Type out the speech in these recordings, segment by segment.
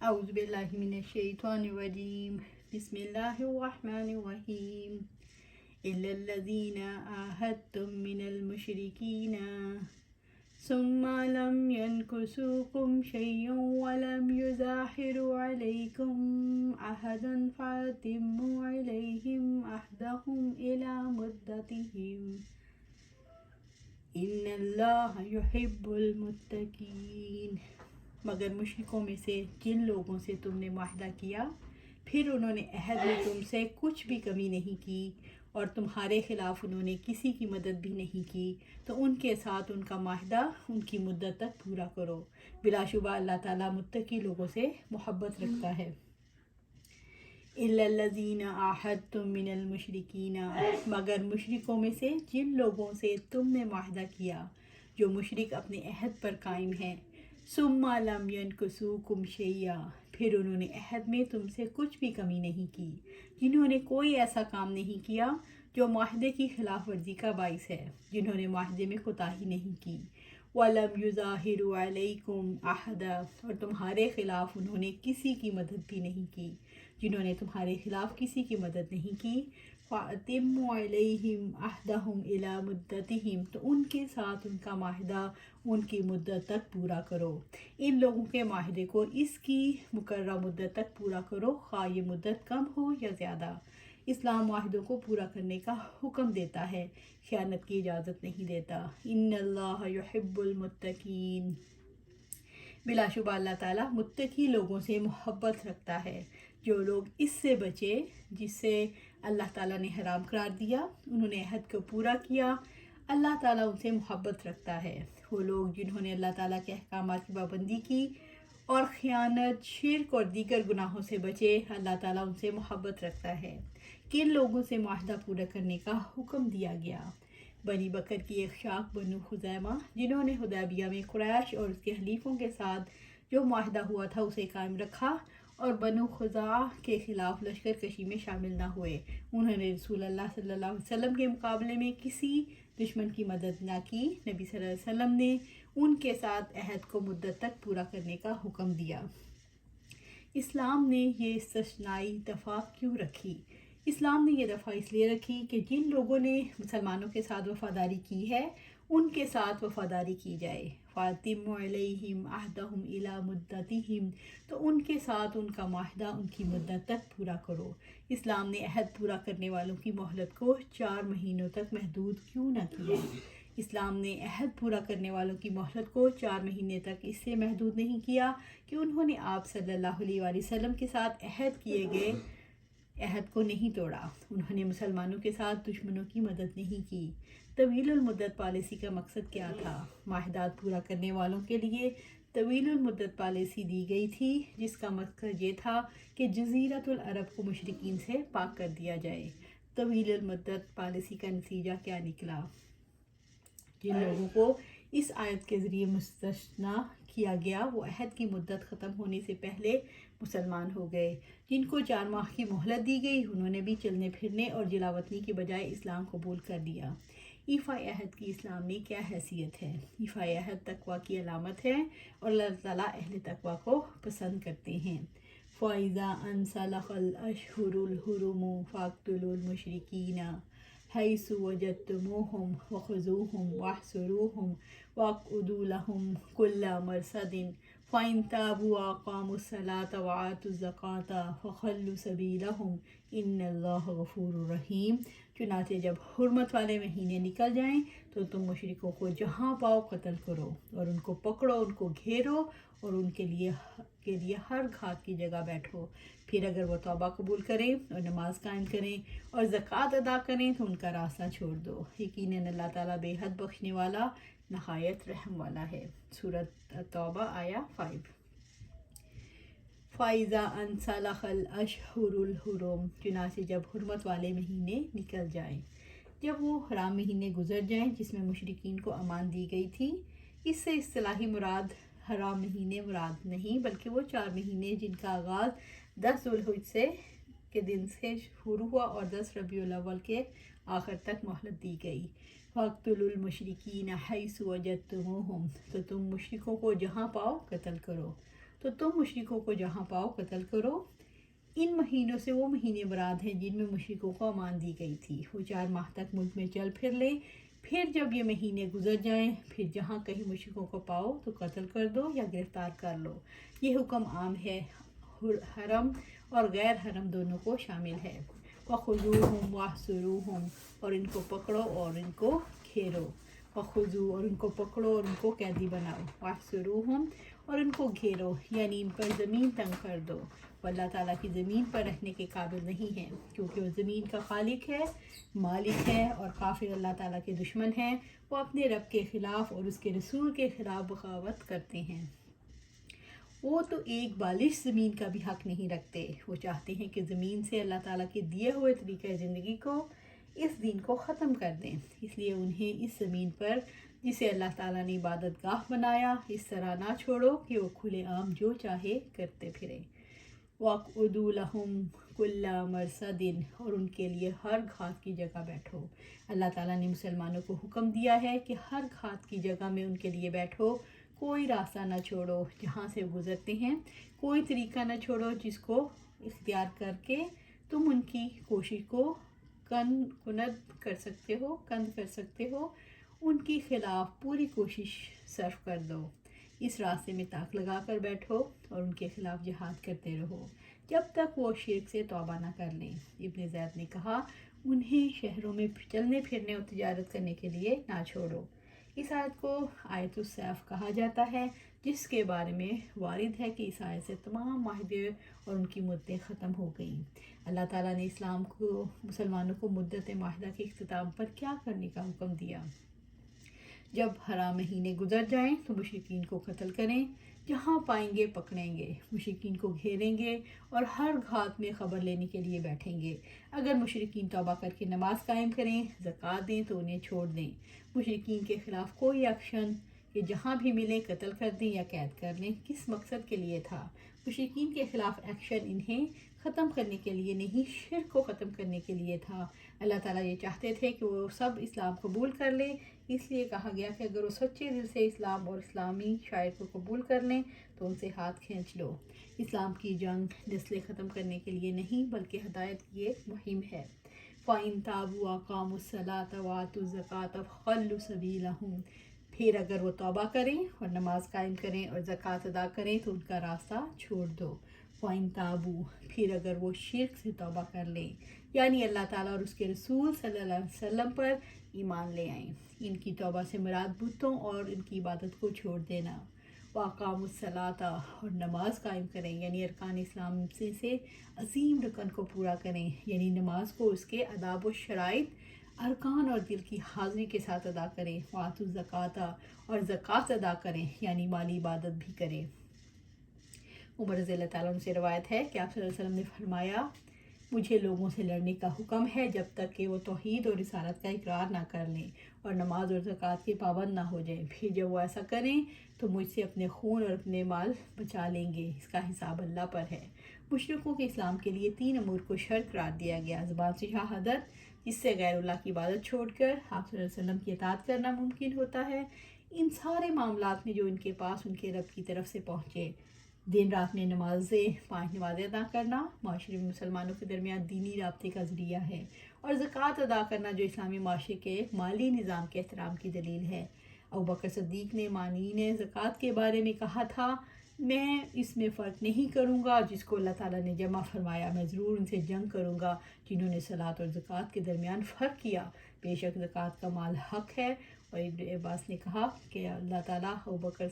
اعوذ باللہ من الشیطان الرجیم بسم اللہ الرحمن الرحیم الا الذین عاہدتم من المشرکین ثم لم ينكثوكم شيئا ولم يظاهروا عليكم أحدا فأتموا عليهم عهدهم إلى مدتهم إن الله يحب المتقين۔ مگر مشرکوں میں سے جن لوگوں سے تم نے معاہدہ کیا پھر انہوں نے عہد میں تم سے کچھ بھی کمی نہیں کی اور تمہارے خلاف انہوں نے کسی کی مدد بھی نہیں کی تو ان کے ساتھ ان کا معاہدہ ان کی مدت تک پورا کرو۔ بلا شبہ اللہ تعالیٰ متقی لوگوں سے محبت رکھتا ہے۔ الا الذین عاہدتم من المشرکین، مگر مشرکوں میں سے جن لوگوں سے تم نے معاہدہ کیا، جو مشرک اپنے عہد پر قائم ہیں۔ ثم لم ينكثوكم شیئا، پھر انہوں نے عہد میں تم سے کچھ بھی کمی نہیں کی، جنہوں نے کوئی ایسا کام نہیں کیا جو معاہدے کی خلاف ورزی کا باعث ہے، جنہوں نے معاہدے میں کوتاہی نہیں کی۔ وَلَمْ يُظَاهِرُوا عَلَيْكُمْ أَحَدًا، اور تمہارے خلاف انہوں نے کسی کی مدد بھی نہیں کی، جنہوں نے تمہارے خلاف کسی کی مدد نہیں کی۔ فَأَتِمُّوا عَلَيْهِمْ عَهْدَهُمْ إِلَى مُدَّتِهِمْ، تو ان کے ساتھ ان کا معاہدہ ان کی مدت تک پورا کرو۔ ان لوگوں کے معاہدے کو اس کی مقررہ مدت تک پورا کرو، خواہ یہ مدت کم ہو یا زیادہ۔ اسلام معاہدوں کو پورا کرنے کا حکم دیتا ہے، خیانت کی اجازت نہیں دیتا۔ ان اللہ یحب المتقین، بلا شبہ اللہ تعالیٰ متقی لوگوں سے محبت رکھتا ہے۔ جو لوگ اس سے بچے جس سے اللہ تعالیٰ نے حرام قرار دیا، انہوں نے عہد کو پورا کیا، اللہ تعالیٰ ان سے محبت رکھتا ہے۔ وہ لوگ جنہوں نے اللہ تعالیٰ کے احکامات کی پابندی کی اور خیانت، شرک اور دیگر گناہوں سے بچے، اللہ تعالیٰ ان سے محبت رکھتا ہے۔ کن لوگوں سے معاہدہ پورا کرنے کا حکم دیا گیا؟ بنی بکر کی ایک شاخ بنو خزیمہ، جنہوں نے حدیبیہ میں قریش اور اس کے حلیفوں کے ساتھ جو معاہدہ ہوا تھا اسے قائم رکھا اور بنو خزاعہ کے خلاف لشکر کشی میں شامل نہ ہوئے۔ انہوں نے رسول اللہ صلی اللہ علیہ وسلم کے مقابلے میں کسی دشمن کی مدد نہ کی۔ نبی صلی اللہ علیہ وسلم نے ان کے ساتھ عہد کو مدت تک پورا کرنے کا حکم دیا۔ اسلام نے یہ استثنائی دفعہ کیوں رکھی؟ اسلام نے یہ دفعہ اس لیے رکھی کہ جن لوگوں نے مسلمانوں کے ساتھ وفاداری کی ہے ان کے ساتھ وفاداری کی جائے۔ فَأَتِمُّوا عَلَيْهِمْ عَهْدَهُمْ إِلَى مُدَّتِهِمْ، تو ان کے ساتھ ان کا معاہدہ ان کی مدت تک پورا کرو۔ اسلام نے عہد پورا کرنے والوں کی مہلت کو 4 مہینوں تک محدود کیوں نہ کیا؟ اسلام نے عہد پورا کرنے والوں کی مہلت کو 4 مہینے تک اس سے محدود نہیں کیا کہ انہوں نے آپ صلی اللہ علیہ وآلہ وسلم کے ساتھ عہد کیے گئے عہد کو نہیں توڑا۔ انہوں نے مسلمانوں کے ساتھ دشمنوں کی مدد نہیں کی۔ طویل المدت پالیسی کا مقصد کیا تھا؟ معاہدات پورا کرنے والوں کے لیے طویل المدت پالیسی دی گئی تھی، جس کا مقصد یہ تھا کہ جزیرۃ العرب کو مشرکین سے پاک کر دیا جائے۔ طویل المدت پالیسی کا نتیجہ کیا نکلا؟ جن لوگوں کو اس آیت کے ذریعے مستثنیٰ کیا گیا وہ عہد کی مدت ختم ہونے سے پہلے مسلمان ہو گئے۔ جن کو 4 ماہ کی مہلت دی گئی انہوں نے بھی چلنے پھرنے اور جلاوطنی کی بجائے اسلام قبول کر لیا۔ ایفا عہد کی اسلام میں کیا حیثیت ہے؟ ایفا عہد تقویٰ کی علامت ہے اور اللہ تعالیٰ اہل تقویٰ کو پسند کرتے ہیں۔ فَإِذَا انْسَلَخَ الْأَشْهُرُ الْحُرُمُ فَاقْتُلُوا الْمُشْرِكِينَ حَيْثُ وَجَدتُّمُوهُمْ وَخُذُوهُمْ وَاحْصُرُوهُمْ وَاقْعُدُوا لَهُمْ كُلَّ مَرْصَدٍ فَإِن تَابُوا وَأَقَامُوا الصَّلَاةَ وَآتُوا الزَّكَاةَ فَخَلُّوا سَبِيلَهُمْ إِنَّ اللَّهَ غَفُورٌ رَحِيمٌ۔ چنانچہ جب حرمت والے مہینے نکل جائیں تو تم مشرکوں کو جہاں پاؤ قتل کرو اور ان کو پکڑو، ان کو گھیرو اور ان کے لیے ہر گھات کی جگہ بیٹھو۔ پھر اگر وہ توبہ قبول کریں اور نماز قائم کریں اور زکوٰۃ ادا کریں تو ان کا راستہ چھوڑ دو۔ یقیناً اللہ تعالیٰ بے حد بخشنے والا، نہایت رحم والا ہے۔ سورۃ توبہ آیا 5۔ فَإِذَا انْسَلَخَ الْأَشْهُرُ الْحُرُمُ، چنانچہ جب حرمت والے مہینے نکل جائیں، جب وہ حرام مہینے گزر جائیں جس میں مشرکین کو امان دی گئی تھی۔ اس سے اصطلاحی مراد حرام مہینے مراد نہیں بلکہ وہ 4 مہینے جن کا آغاز 10 ذوالحجہ کے دن سے شروع ہوا اور 10 ربیع الاول کے آخر تک مہلت دی گئی۔ وَاقْتُلُوا الْمُشْرِكِينَ حَيْثُ وَجَدتُّمُوهُمْ، تو تم مشرکوں کو جہاں پاؤ قتل کرو۔ تو تم مشرکوں کو جہاں پاؤ قتل کرو۔ ان مہینوں سے وہ مہینے مراد ہیں جن میں مشرکوں کو امان دی گئی تھی، وہ 4 ماہ تک ملک میں چل پھر لیں، پھر جب یہ مہینے گزر جائیں پھر جہاں کہیں مشرکوں کو پاؤ تو قتل کر دو یا گرفتار کر لو۔ یہ حکم عام ہے، حرم اور غیر حرم دونوں کو شامل ہے۔ وَخُذُوهُمْ وَاحْصُرُوهُمْ، اور ان کو پکڑو اور ان کو گھیرو۔ وَخُذُوا، اور ان کو پکڑو اور ان کو قیدی بناؤ۔ وَاحْصُرُوهُمْ، اور ان کو گھیرو یعنی ان پر زمین تنگ کر دو۔ وہ اللہ تعالیٰ کی زمین پر رہنے کے قابل نہیں ہے، کیونکہ وہ زمین کا خالق ہے، مالک ہے، اور کافر اللہ تعالیٰ کے دشمن ہیں۔ وہ اپنے رب کے خلاف اور اس کے رسول کے خلاف بغاوت کرتے ہیں۔ وہ تو ایک بالش زمین کا بھی حق نہیں رکھتے، وہ چاہتے ہیں کہ زمین سے اللہ تعالیٰ کے دیے ہوئے طریقۂ زندگی کو، اس دین کو ختم کر دیں۔ اس لیے انہیں اس زمین پر جسے اللہ تعالیٰ نے عبادت گاہ بنایا اس طرح نہ چھوڑو کہ وہ کھلے عام جو چاہے کرتے پھریں۔ وَاقْعُدُوا لَهُمْ كُلَّ مَرْصَدٍ، اور ان کے لیے ہر گھات کی جگہ بیٹھو۔ اللہ تعالیٰ نے مسلمانوں کو حکم دیا ہے کہ ہر گھات کی جگہ میں ان کے لیے بیٹھو، کوئی راستہ نہ چھوڑو جہاں سے گزرتے ہیں، کوئی طریقہ نہ چھوڑو جس کو اختیار کر کے تم ان کی کوشش کو کند کر سکتے ہو، ان کے خلاف پوری کوشش صرف کر دو۔ اس راستے میں طاق لگا کر بیٹھو اور ان کے خلاف جہاد کرتے رہو جب تک وہ شرک سے توبہ نہ کر لیں۔ ابن زید نے کہا، انہیں شہروں میں چلنے پھرنے اور تجارت کرنے کے لیے نہ چھوڑو۔ اس آیت کو آیت السیف کہا جاتا ہے، جس کے بارے میں وارد ہے کہ اس آیت سے تمام معاہدے اور ان کی مدتیں ختم ہو گئیں۔ اللہ تعالیٰ نے مسلمانوں کو مدت معاہدہ کے اختتام پر کیا کرنے کا حکم دیا؟ جب حرام مہینے گزر جائیں تو مشرکین کو قتل کریں، جہاں پائیں گے پکڑیں گے، مشرکین کو گھیریں گے اور ہر گھات میں خبر لینے کے لیے بیٹھیں گے۔ اگر مشرکین توبہ کر کے نماز قائم کریں، زکوٰۃ دیں تو انہیں چھوڑ دیں۔ مشرکین کے خلاف کوئی ایکشن کہ جہاں بھی ملیں قتل کر دیں یا قید کر لیں، کس مقصد کے لیے تھا؟ مشرکین کے خلاف ایکشن انہیں ختم کرنے کے لیے نہیں، شرک کو ختم کرنے کے لیے تھا۔ اللہ تعالیٰ یہ چاہتے تھے کہ وہ سب اسلام قبول کر لیں، اس لیے کہا گیا کہ اگر وہ سچے دل سے اسلام اور اسلامی شاعر کو قبول کر لیں تو ان سے ہاتھ کھینچ لو۔ اسلام کی جنگ نسلیں ختم کرنے کے لیے نہیں بلکہ ہدایت کی ایک مہم ہے۔ فَإِن تَابُوا وَأَقَامُوا الصَّلَاةَ وَآتُوا الزَّكَاةَ فَخَلُّوا سَبِيلَهُمْ، پھر اگر وہ توبہ کریں اور نماز قائم کریں اور زکوٰۃ ادا کریں تو ان کا راستہ چھوڑ دو۔ فَإِن تَابُوا، پھر اگر وہ شرک سے توبہ کر لیں، یعنی اللہ تعالیٰ اور اس کے رسول صلی اللہ علیہ وسلم پر ایمان لے آئیں۔ ان کی توبہ سے مراد بتوں اور ان کی عبادت کو چھوڑ دینا۔ وَأَقَامُوا الصَّلَاةَ، اور نماز قائم کریں، یعنی ارکان اسلام سے عظیم رکن کو پورا کریں، یعنی نماز کو اس کے آداب و شرائط، ارکان اور دل کی حاضری کے ساتھ ادا کریں۔ وَآتُوا الزَّكَاةَ، اور زکوٰۃ ادا کریں، یعنی مالی عبادت بھی کریں۔ عمر رضی اللہ تعالیٰ عنہ سے روایت ہے کہ آپ صلی اللہ علیہ وسلم نے فرمایا، مجھے لوگوں سے لڑنے کا حکم ہے جب تک کہ وہ توحید اور رسالت کا اقرار نہ کر لیں اور نماز اور زکوٰۃ کے پابند نہ ہو جائیں، پھر جب وہ ایسا کریں تو مجھ سے اپنے خون اور اپنے مال بچا لیں گے، اس کا حساب اللہ پر ہے۔ مشرکوں کے اسلام کے لیے 3 امور کو شرط قرار دیا گیا: زبان سے شہادت، جس سے غیر اللہ کی عبادت چھوڑ کر آپ صلی اللہ علیہ وسلم کی اطاعت کرنا ممکن ہوتا ہے، ان سارے معاملات میں جو ان کے پاس ان کے رب کی طرف سے پہنچے، دن رات میں نمازیں 5 نمازیں ادا کرنا معاشرے میں مسلمانوں کے درمیان دینی رابطے کا ذریعہ ہے، اور زکوٰۃ ادا کرنا جو اسلامی معاشرے کے مالی نظام کے احترام کی دلیل ہے۔ ابوبکر صدیق نے مانعین زکوٰۃ کے بارے میں کہا تھا، میں اس میں فرق نہیں کروں گا جس کو اللہ تعالیٰ نے جمع فرمایا، میں ضرور ان سے جنگ کروں گا جنہوں نے صلاۃ اور زکوٰۃ کے درمیان فرق کیا، بے شک زکوٰۃ کا مال حق ہے۔ اور ابن عباس نے کہا کہ اللہ تعالیٰ ابوبکر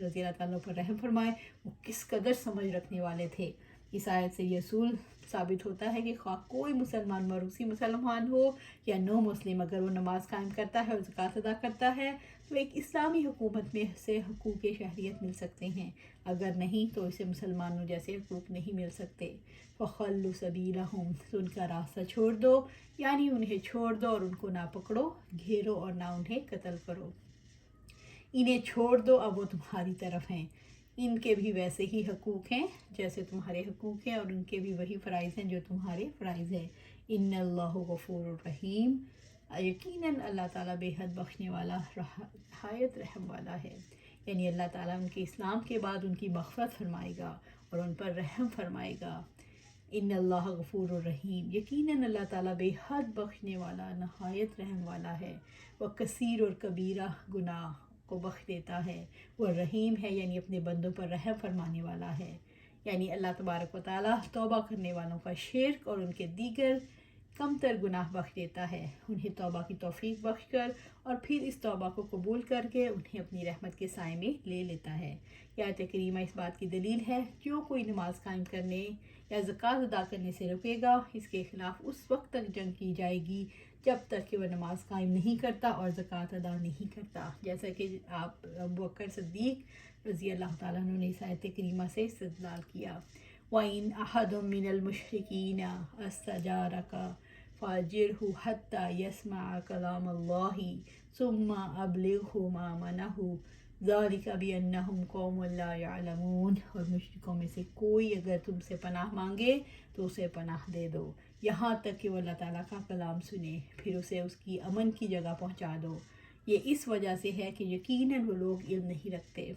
رضی اللہ تعالیٰ پر رحم فرمائے، وہ کس قدر سمجھ رکھنے والے تھے۔ اس آیت سے یہ اصول ثابت ہوتا ہے کہ خواہ کوئی مسلمان موروثی مسلمان ہو یا نو مسلم، اگر وہ نماز قائم کرتا ہے اور زکوٰۃ ادا کرتا ہے تو ایک اسلامی حکومت میں سے حقوق شہریت مل سکتے ہیں، اگر نہیں تو اسے مسلمانوں جیسے حقوق نہیں مل سکتے۔ فَخَلُّوا سَبِيلَهُمْ، تو ان کا راستہ چھوڑ دو، یعنی انہیں چھوڑ دو اور ان کو نہ پکڑو، گھیرو اور نہ انہیں قتل کرو۔ انہیں چھوڑ دو، اب وہ تمہاری طرف ہیں، ان کے بھی ویسے ہی حقوق ہیں جیسے تمہارے حقوق ہیں، اور ان کے بھی وہی فرائض ہیں جو تمہارے فرائض ہیں۔ ان اللہ غفور الرحیم، یقیناً اللہ تعالیٰ بے حد بخشنے والا، نہایت رحم والا ہے۔ یعنی اللہ تعالیٰ ان کے اسلام کے بعد ان کی مغفرت فرمائے گا اور ان پر رحم فرمائے گا۔ ان اللہ غفور الرحیم، یقیناً اللہ تعالیٰ بے حد بخشنے والا نہایت رحم والا ہے۔ وہ کثیر اور کبیرہ گناہ کو بخش دیتا ہے۔ وہ رحیم ہے، یعنی اپنے بندوں پر رحم فرمانے والا ہے۔ یعنی اللہ تبارک و تعالیٰ توبہ کرنے والوں کا شرک اور ان کے دیگر کم تر گناہ بخش دیتا ہے، انہیں توبہ کی توفیق بخش کر اور پھر اس توبہ کو قبول کر کے انہیں اپنی رحمت کے سائے میں لے لیتا ہے۔ یہ آیت کریمہ اس بات کی دلیل ہے، جو کوئی نماز قائم کرنے یا زکوٰۃ ادا کرنے سے رکے گا، اس کے خلاف اس وقت تک جنگ کی جائے گی جب تک کہ وہ نماز قائم نہیں کرتا اور زکوٰۃ ادا نہیں کرتا، جیسا کہ آپ ابو بکر صدیق رضی اللہ تعالیٰ عنہ نے اس آیت کریمہ سے استدلال کیا۔ وَإِنْ أَحَدٌ مِّنَ الْمُشْرِكِينَ اسْتَجَارَكَ فَأَجِرْهُ حَتَّى يَسْمَعَ كَلَامَ اللَّهِ ثُمَّ أَبْلِغْهُ مَأْمَنَهُ ذَلِكَ بِأَنَّهُمْ قَوْمٌ لَا يَعْلَمُونَ۔ اور مشرکوں میں سے کوئی اگر تم سے پناہ مانگے تو اسے پناہ دے دو، یہاں تک کہ وہ اللہ تعالیٰ کا کلام سنے، پھر اسے اس کی امن کی جگہ پہنچا دو۔ یہ اس وجہ سے ہے کہ یقیناً وہ لوگ علم نہیں رکھتے۔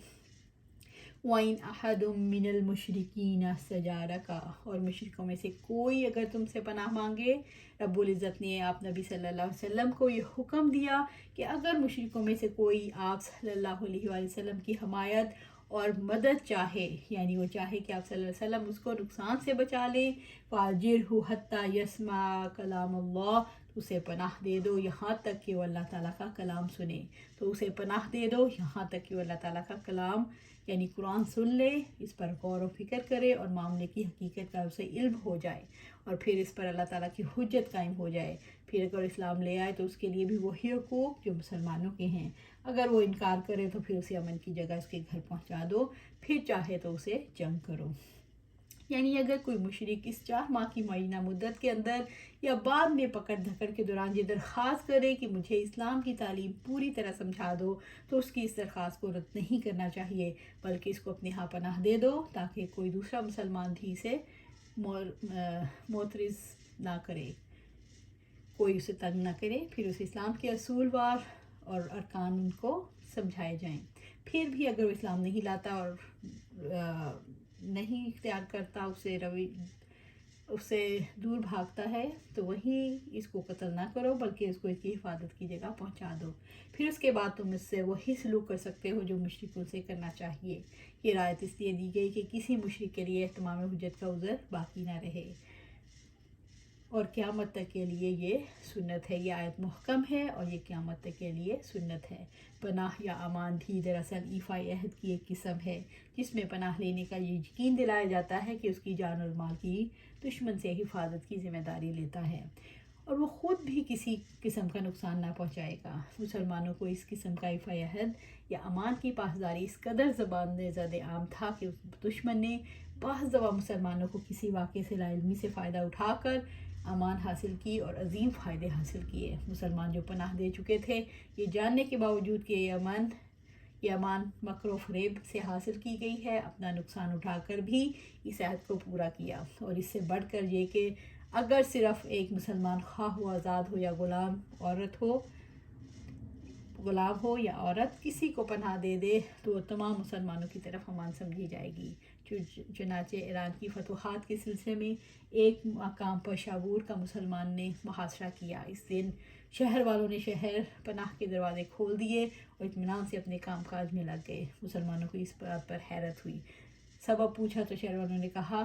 وَإِنْ أَحَدٌ مِّنَ الْمُشْرِكِينَ اسْتَجَارَكَ، اور مشرکوں میں سے کوئی اگر تم سے پناہ مانگے، رب العزت نے آپ نبی صلی اللہ علیہ وسلم کو یہ حکم دیا کہ اگر مشرکوں میں سے کوئی آپ صلی اللہ علیہ وآلہ وسلم کی حمایت اور مدد چاہے، یعنی وہ چاہے کہ آپ صلی اللہ علیہ وسلم اس کو نقصان سے بچا لیں، فَأَجِرْهُ حَتَّى يَسْمَعَ كَلَامَ اللَّهِ، تو اسے پناہ دے دو یہاں تک کہ وہ اللہ تعالیٰ کا کلام سنے، تو اسے پناہ دے دو یہاں تک کہ وہ اللہ تعالیٰ کا کلام یعنی قرآن سن لے، اس پر غور و فکر کرے اور معاملے کی حقیقت کا اسے علم ہو جائے، اور پھر اس پر اللہ تعالیٰ کی حجت قائم ہو جائے۔ پھر اگر اسلام لے آئے تو اس کے لیے بھی وہی حقوق جو مسلمانوں کے ہیں۔ اگر وہ انکار کرے تو پھر اسے امن کی جگہ اس کے گھر پہنچا دو، پھر چاہے تو اسے جنگ کرو۔ یعنی اگر کوئی مشرک اس 4 ماہ کی معینہ مدت کے اندر یا بعد میں پکڑ دھکڑ کے دوران یہ درخواست کرے کہ مجھے اسلام کی تعلیم پوری طرح سمجھا دو، تو اس کی اس درخواست کو رد نہیں کرنا چاہیے، بلکہ اس کو اپنے ہاں پناہ دے دو تاکہ کوئی دوسرا مسلمان بھی اسے معترض نہ کرے، کوئی اسے تنگ نہ کرے۔ پھر اس اسلام کے اصول وار اور ارکان ان کو سمجھائے جائیں۔ پھر بھی اگر وہ اسلام نہیں لاتا اور نہیں اختیار کرتا، اس سے دور بھاگتا ہے، تو وہی اس کو قتل نہ کرو، بلکہ اس کو اس کی حفاظت کی جگہ پہنچا دو۔ پھر اس کے بعد تم اس سے وہی سلوک کر سکتے ہو جو مشرکوں سے کرنا چاہیے۔ یہ رعایت اس لیے دی گئی کہ کسی مشرک کے لیے اہتمام حجت کا عذر باقی نہ رہے، اور قیامت تک کے لیے یہ سنت ہے۔ یہ آیت محکم ہے اور یہ قیامت تک کے لیے سنت ہے۔ پناہ یا امان بھی دراصل ایفا عہد کی ایک قسم ہے، جس میں پناہ لینے کا یہ یقین دلایا جاتا ہے کہ اس کی جان اور مال کی دشمن سے حفاظت کی ذمہ داری لیتا ہے، اور وہ خود بھی کسی قسم کا نقصان نہ پہنچائے گا۔ مسلمانوں کو اس قسم کا ایفا عہد یا امان کی پاسداری اس قدر زبان زد عام تھا کہ دشمن نے بعض دفعہ مسلمانوں کو کسی واقعے سے لا علمی سے فائدہ اٹھا کر امان حاصل کی اور عظیم فائدے حاصل کیے۔ مسلمان جو پناہ دے چکے تھے، یہ جاننے کے باوجود کہ یہ امان مکر و فریب سے حاصل کی گئی ہے، اپنا نقصان اٹھا کر بھی اس عہد کو پورا کیا، اور اس سے بڑھ کر یہ کہ اگر صرف ایک مسلمان خواہ وہ آزاد ہو یا غلام ہو یا عورت کسی کو پناہ دے دے تو وہ تمام مسلمانوں کی طرف امان سمجھی جائے گی۔ چنانچہ ایران کی فتوحات کے سلسلے میں ایک مقام پر شابور کا مسلمان نے محاصرہ کیا۔ اس دن شہر والوں نے شہر پناہ کے دروازے کھول دیے اور اطمینان سے اپنے کام کاج میں لگ گئے۔ مسلمانوں کو اس بات پر حیرت ہوئی، سبب پوچھا تو شہر والوں نے کہا،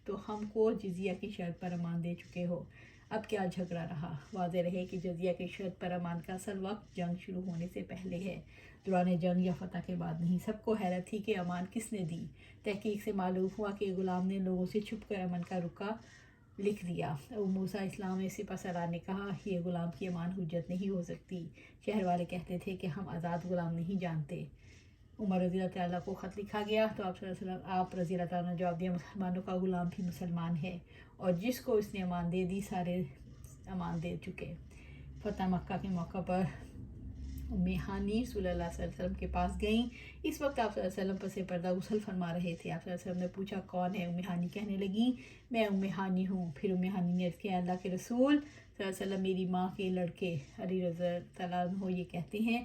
تو ہم کو جزیہ کی شرط پر امان دے چکے ہو، اب کیا جھگڑا رہا؟ واضح رہے کہ جزیہ کی شرط پر امان کا اصل وقت جنگ شروع ہونے سے پہلے ہے، دوران جنگ یا فتح کے بعد نہیں۔ سب کو حیرت تھی کہ امان کس نے دی۔ تحقیق سے معلوم ہوا کہ غلام نے لوگوں سے چھپ کر امن کا رکا لکھ دیا۔ ابو موسیٰ اسلام سپہ سالار نے کہا، یہ غلام کی امان حجت نہیں ہو سکتی۔ شہر والے کہتے تھے کہ ہم آزاد غلام نہیں جانتے۔ عمر رضی اللہ تعالیٰ کو خط لکھا گیا تو آپ رضی اللہ تعالیٰ نے جواب دیا، مسلمانوں کا غلام بھی مسلمان ہے، اور جس کو اس نے امان دے دی سارے امان دے چکے۔ فتح مکہ کے موقع پر ام ہانی صلی اللہ علیہ وسلم کے پاس گئیں۔ اس وقت آپ صلی اللہ علیہ وسلم پس پردہ غسل فرما رہے تھے۔ آپ صلی اللہ علیہ وسلم نے پوچھا، کون ہے؟ ام ہانی کہنے لگیں، میں ام ہانی ہوں۔ پھر ام ہانی نے عرض کیا، اللہ کے رسول صلی اللہ علیہ وسلم، میری ماں کے لڑکے علی رضی اللہ عنہ یہ کہتے ہیں